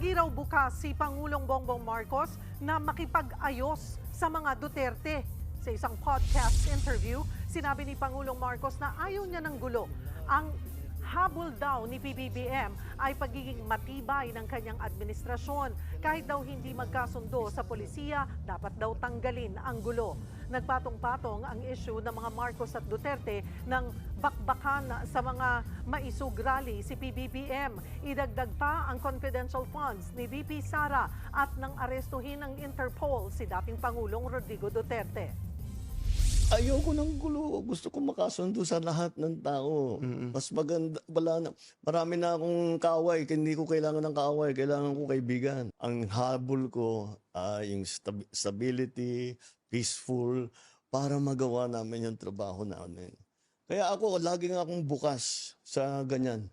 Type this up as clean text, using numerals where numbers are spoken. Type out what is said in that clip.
Lagi raw bukas si Pangulong Bongbong Marcos na makipag-ayos sa mga Duterte. Sa isang podcast interview, sinabi ni Pangulong Marcos na ayaw niya ng gulo. Ang habol daw ni PBBM ay pagiging matibay ng kanyang administrasyon. Kahit daw hindi magkasundo sa polisiya, dapat daw tanggalin ang gulo. Nagpatong-patong ang issue ng mga Marcos at Duterte ng bakbakan sa mga maisug rally si PBBM. Idagdag pa ang confidential funds ni VP Sara at nang arestuhin ng Interpol si dating Pangulong Rodrigo Duterte. Ayoko ng gulo. Gusto ko makasundo sa lahat ng tao. Mas maganda, marami na akong kaaway. Hindi ko kailangan ng kaaway. Kailangan ko kaibigan. Ang habol ko ay yung stability, peaceful, para magawa namin yung trabaho namin. Kaya ako, laging akong bukas sa ganyan.